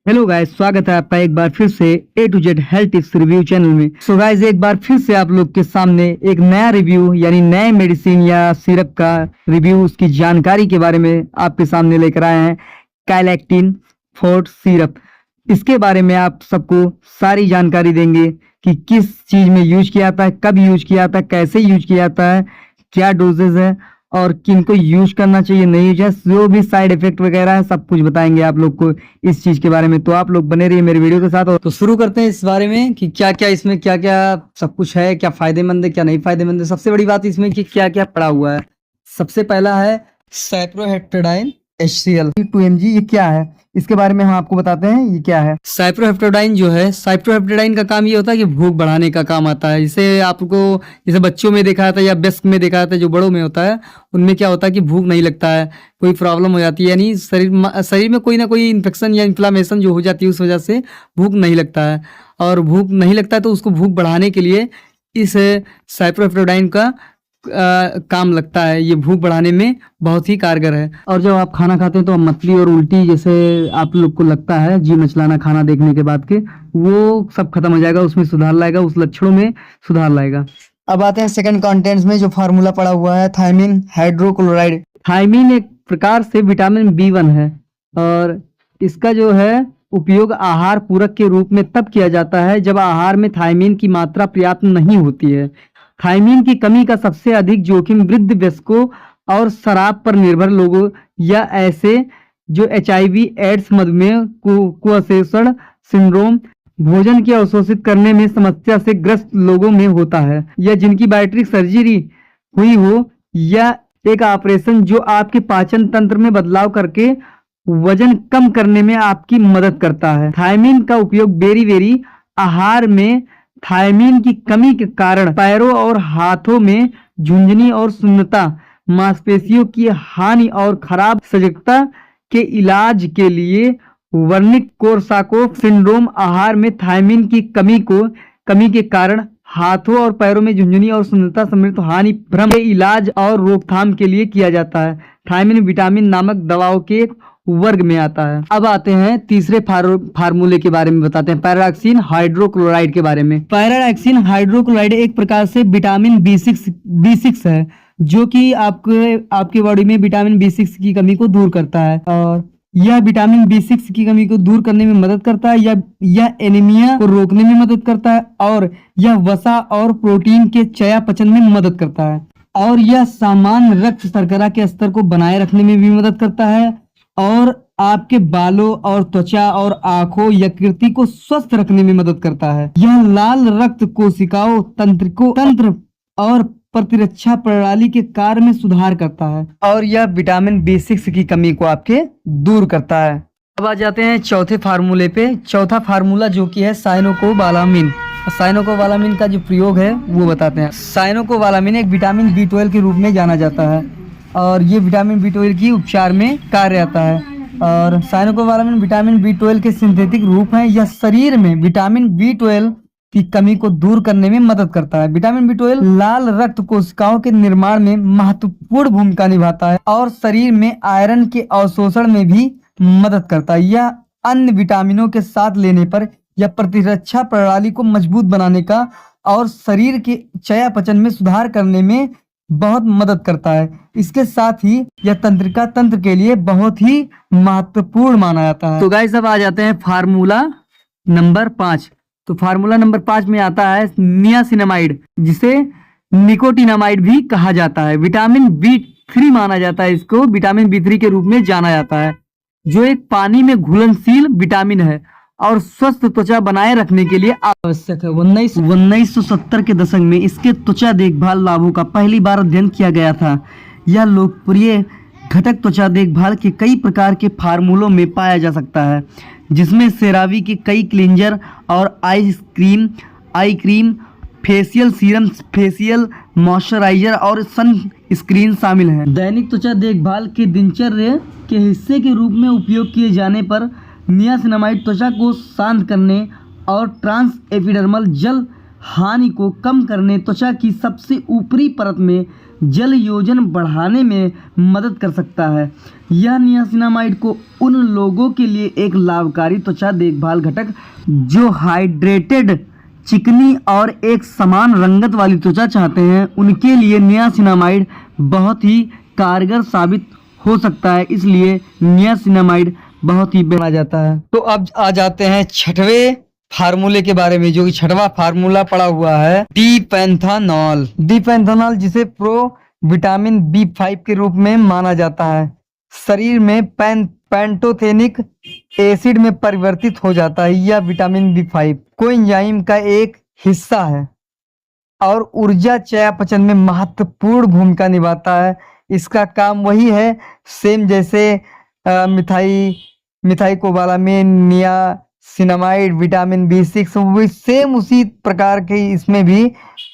Hello guys, स्वागत है आपका एक बार फिर से A to Z health tips review channel में। सो गाइस, एक बार फिर से आप लोग के सामने एक नया रिव्यू यानी नए मेडिसिन या सिरप का रिव्यू, उसकी जानकारी के बारे में आपके सामने लेकर आए हैं। काइलेक्टिन फोर्ट सिरप, इसके बारे में आप सबको सारी जानकारी देंगे कि किस चीज में यूज किया जाता है, कब यूज किया जाता है, कैसे यूज किया जाता है, क्या डोजेज है और किनको यूज करना चाहिए, नहीं यूज है, जो भी साइड इफेक्ट वगैरह है सब कुछ बताएंगे आप लोग को इस चीज के बारे में। तो आप लोग बने रहिए मेरे वीडियो के साथ। और तो शुरू करते हैं इस बारे में कि क्या क्या इसमें क्या क्या सब कुछ है, क्या फायदेमंद है क्या नहीं फायदेमंद है। सबसे बड़ी बात इसमें कि क्या क्या पड़ा हुआ है। सबसे पहला है साइप्रोहेप्टेडाइन HCl 2 mg। ये क्या है इसके बारे में हम आपको बताते हैं। ये क्या है साइप्रोहेप्टेडाइन जो है, साइप्रोहेप्टेडाइन का काम ये होता है कि भूख बढ़ाने का काम आता है। इसे आपको जैसे बच्चों में देखा जाता है या वयस्क में देखा जाता है, जो बड़ों में होता है उनमें क्या होता है कि भूख नहीं लगता है, कोई प्रॉब्लम हो जाती है, यानी शरीर में कोई ना कोई इन्फेक्शन या इन्फ्लामेशन जो हो जाती है, उस वजह से भूख नहीं लगता है। और भूख नहीं लगता है तो उसको भूख बढ़ाने के लिए इस साइप्रोहेप्टेडाइन का काम लगता है। ये भूख बढ़ाने में बहुत ही कारगर है। और जब आप खाना खाते हैं तो मछली और उल्टी जैसे आप लोग को लगता है, जी मचलाना खाना देखने के बाद के, वो सब खत्म हो जाएगा, उसमें सुधार लाएगा, उस लक्षणों में सुधार लाएगा। अब आते हैं सेकंड कंटेंट्स में। जो फार्मूला पड़ा हुआ है थायमिन हाइड्रोक्लोराइड। थायमिन एक प्रकार से विटामिन B1 है और इसका जो है उपयोग आहार पूरक के रूप में तब किया जाता है जब आहार में थायमिन की मात्रा पर्याप्त नहीं होती है। थायमिन की कमी का सबसे अधिक जोखिम वृद्ध वयस्कों और शराब पर निर्भर लोगों या ऐसे जो HIV एड्स मधुमेह कुपोषण सिंड्रोम भोजन की अवशोषित करने में समस्या से ग्रस्त लोगों में होता है, या जिनकी बायोटिक सर्जरी हुई हो या एक ऑपरेशन जो आपके पाचन तंत्र में बदलाव करके वजन कम करने में आपकी मदद करता है। थायमिन का उपयोग बेरी आहार में थायमिन की कमी के कारण पैरों और हाथों में झुंझुनी और शून्यता, मांसपेशियों की हानि और खराब सजगता के इलाज के लिए वर्निक कोर्साकोफ सिंड्रोम, आहार में थायमिन की कमी के कारण हाथों और पैरों में झुंझुनी और शून्यता समेत हानि भ्रम के इलाज और रोकथाम के लिए किया जाता है। थायमिन विटामिन नामक दवाओं के वर्ग में आता है। अब आते हैं तीसरे फार्मूले के बारे में बताते हैं, पैराडॉक्सिन हाइड्रोक्लोराइड के बारे में। पैराडॉक्सिन हाइड्रोक्लोराइड एक प्रकार से विटामिन B6 है, जो कि आपके बॉडी में विटामिन B6 की कमी को दूर करता है। और यह विटामिन B6 की कमी को दूर करने में मदद करता है, यह एनीमिया को रोकने में मदद करता है, और यह वसा और प्रोटीन के चयापचय में मदद करता है, और यह सामान्य रक्त शर्करा के स्तर को बनाए रखने में भी मदद करता है, और आपके बालों और त्वचा और आंखों यकृति को स्वस्थ रखने में मदद करता है। यह लाल रक्त कोशिकाओं तंत्र और प्रतिरक्षा प्रणाली के कार्य में सुधार करता है, और यह विटामिन B6 की कमी को आपके दूर करता है। अब आ जाते हैं चौथे फार्मूले पे। चौथा फार्मूला जो कि है साइनोकोबालामिन। साइनोकोबालामिन का जो प्रयोग है वो बताते हैं। साइनोकोबालामिन एक विटामिन B12 के रूप में जाना जाता है और ये विटामिन B12 की उपचार में कार्य आता है। और साइनोकोबालामिन विटामिन B12 के सिंथेटिक रूप है। यह शरीर में विटामिन B12 की कमी को दूर करने में मदद करता है। विटामिन B12 लाल रक्त कोशिकाओं के निर्माण में महत्वपूर्ण भूमिका निभाता है और शरीर में आयरन के अवशोषण में भी मदद करता है। यह अन्य विटामिनों के साथ लेने पर यह प्रतिरक्षा प्रणाली को मजबूत बनाने का और शरीर के चयापचय में सुधार करने में बहुत मदद करता है। इसके साथ ही यह तंत्रिका तंत्र के लिए बहुत ही महत्वपूर्ण माना जाता है। तो गाइस, अब आ जाते हैं फार्मूला नंबर 5। तो फार्मूला नंबर 5 में आता है नियासिनामाइड, जिसे निकोटिनामाइड भी कहा जाता है। विटामिन B3 माना जाता है, इसको विटामिन B3 के रूप में जाना जाता है, जो एक पानी में घुलनशील विटामिन है और स्वस्थ त्वचा बनाए रखने के लिए आवश्यक है। 1970 के दशक में इसके त्वचा देखभाल लाभों का पहली बार अध्ययन किया गया था। यह लोकप्रिय घटक त्वचा देखभाल के कई प्रकार के फार्मूलों में पाया जा सकता है, जिसमें सेरावी के कई क्लींजर और eye cream, facial serum, facial moisturiser और सन स्क्रीन शामिल हैं। दैनिक त्वचा देखभाल के दिनचर्या के हिस्से के रूप में उपयोग किए जाने पर नियासिनामाइड त्वचा को शांत करने और ट्रांस एपिडर्मल जल हानि को कम करने, त्वचा की सबसे ऊपरी परत में जल योजन बढ़ाने में मदद कर सकता है। यह नियासिनामाइड को उन लोगों के लिए एक लाभकारी त्वचा देखभाल घटक जो हाइड्रेटेड, चिकनी और एक समान रंगत वाली त्वचा चाहते हैं, उनके लिए नियासिनामाइड बहुत ही कारगर साबित हो सकता है। इसलिए नियासिनामाइड बहुत ही माना जाता है। तो अब आ जाते हैं छठवें फार्मूले के बारे में, जो कि छठवां फार्मूला पड़ा हुआ है डीपेंथानॉल। डीपेंथानॉल जिसे प्रो विटामिन B5 के रूप में माना जाता है, शरीर में पैंटोथेनिक एसिड में परिवर्तित हो जाता है। यह विटामिन B5 कोएंजाइम का एक हिस्सा है और ऊर्जा चयापचय में महत्वपूर्ण भूमिका निभाता है। इसका काम वही है सेम जैसे मिथाइकोबालामिन, नियासिनामाइड, विटामिन B6, वो सेम उसी प्रकार के इसमें भी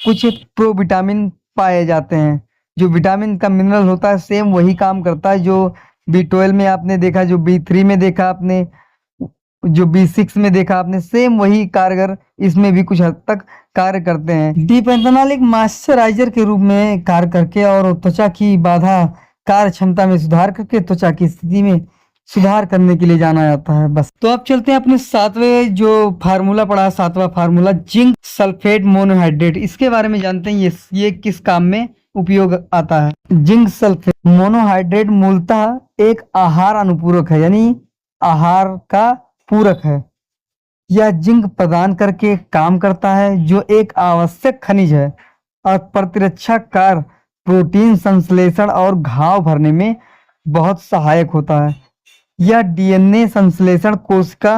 कुछ प्रोविटामिन पाए जाते हैं। जो विटामिन का मिनरल होता है सेम वही काम करता है, जो B12 में आपने देखा, जो B3 में देखा आपने, जो B6 में देखा आपने, सेम वही कारगर इसमें भी कुछ हद तक कार्य करते हैं। डीपेंथानॉल एक मॉइस्चराइजर के रूप में कार्य करके और त्वचा की बाधा कार्य क्षमता में सुधार करके त्वचा की स्थिति में सुधार करने के लिए जाना जाता है। बस तो अब चलते हैं अपने सातवें जो फार्मूला पड़ा है, सातवां फार्मूला जिंक सल्फेट मोनोहाइड्रेट। इसके बारे में जानते हैं ये किस काम में उपयोग आता है। जिंक सल्फेट मोनोहाइड्रेट मूलतः एक आहार अनुपूरक है, यानी आहार का पूरक है। यह जिंक प्रदान करके काम करता है, जो एक आवश्यक खनिज है और प्रतिरक्षा कार्य, प्रोटीन संश्लेषण और घाव भरने में बहुत सहायक होता है। यह डीएनए संश्लेषण, कोशिका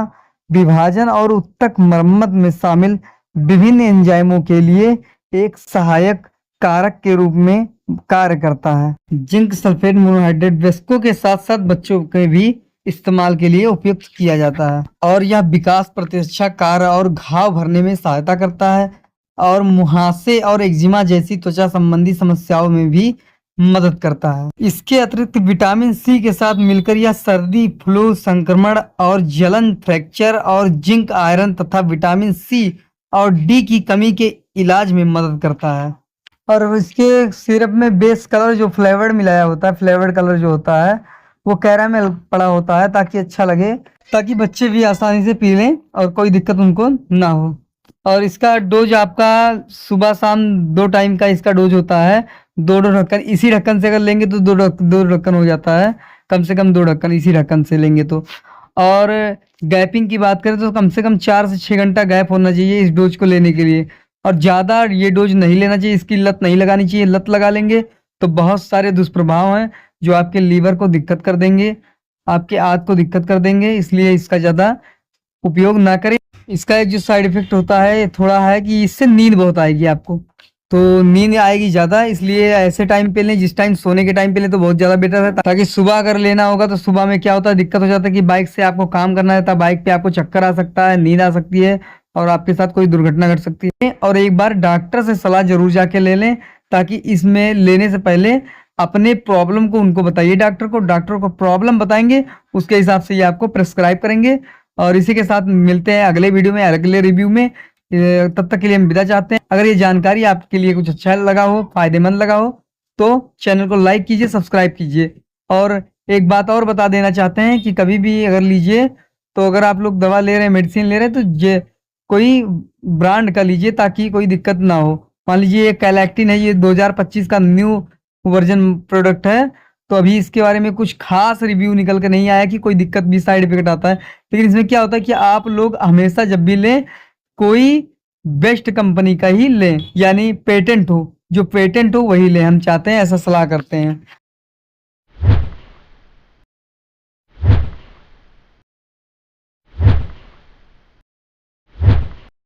विभाजन और उत्तक मरम्मत में शामिल विभिन्न एंजाइमों के लिए एक सहायक कारक के रूप में कार्य करता है। जिंक सल्फेट मोनोहाइड्रेट वयस्कों के साथ साथ बच्चों के भी इस्तेमाल के लिए उपयुक्त किया जाता है और यह विकास, प्रतिरक्षा कार्य और घाव भरने में सहायता करता है और मुहासे और एक्जिमा जैसी त्वचा संबंधी समस्याओं में भी मदद करता है। इसके अतिरिक्त विटामिन C के साथ मिलकर यह सर्दी, फ्लू, संक्रमण और जलन, फ्रैक्चर और जिंक, आयरन तथा विटामिन C और D की कमी के इलाज में मदद करता है। और इसके सिरप में बेस कलर जो फ्लेवर्ड मिलाया होता है, फ्लेवर्ड कलर जो होता है वो कैरामेल पड़ा होता है, ताकि अच्छा लगे, ताकि बच्चे भी आसानी से पी लें और कोई दिक्कत उनको ना हो। और इसका डोज आपका सुबह शाम 2 टाइम का इसका डोज होता है। 2 ढक्कन, इसी ढक्कन से अगर लेंगे तो 2 ढक्कन हो जाता है, कम से कम 2 ढक्कन इसी ढक्कन से लेंगे तो। और गैपिंग की बात करें तो कम से कम 4 से 6 घंटा गैप होना चाहिए इस डोज को लेने के लिए, और ज़्यादा ये डोज नहीं लेना चाहिए। इसकी लत नहीं लगानी चाहिए। लत लगा लेंगे तो बहुत सारे दुष्प्रभाव हैं जो आपके लीवर को दिक्कत कर देंगे, आपके आंत को दिक्कत कर देंगे, इसलिए इसका ज़्यादा उपयोग ना करें। इसका एक जो साइड इफेक्ट होता है थोड़ा है कि इससे नींद बहुत आएगी आपको, तो नींद आएगी ज़्यादा, इसलिए ऐसे टाइम पे लें जिस टाइम सोने के टाइम पे लें तो बहुत ज़्यादा बेटर है। ताकि सुबह अगर लेना होगा तो सुबह में क्या होता है, दिक्कत हो जाता है कि बाइक से आपको काम करना रहता है, बाइक पे आपको चक्कर आ सकता है, नींद आ सकती है और आपके साथ कोई दुर्घटना घट सकती है। और एक बार डॉक्टर से सलाह जरूर जाके ले लें, ताकि इसमें लेने से पहले अपने प्रॉब्लम को उनको बताइए। डॉक्टर को प्रॉब्लम बताएंगे, उसके हिसाब से ये आपको प्रेस्क्राइब करेंगे। और इसी के साथ मिलते हैं अगले वीडियो में, अगले रिव्यू में। तब तक के लिए हम विदा चाहते हैं। अगर ये जानकारी आपके लिए कुछ अच्छा लगा हो, फायदेमंद लगा हो, तो चैनल को लाइक कीजिए, सब्सक्राइब कीजिए। और एक बात और बता देना चाहते हैं कि कभी भी अगर लीजिए तो अगर आप लोग दवा ले रहे हैं, मेडिसिन ले रहे हैं, तो कोई ब्रांड का लीजिए ताकि कोई दिक्कत ना हो। मान लीजिए कैलेक्टिन है, ये 2025 का न्यू वर्जन प्रोडक्ट है, तो अभी इसके बारे में कुछ खास रिव्यू निकल कर नहीं आया कि कोई दिक्कत भी, साइड इफेक्ट आता है। लेकिन इसमें क्या होता है कि आप लोग हमेशा जब भी लें कोई बेस्ट कंपनी का ही लें, यानी पेटेंट हो, जो पेटेंट हो वही लें। हम चाहते हैं, ऐसा सलाह करते हैं।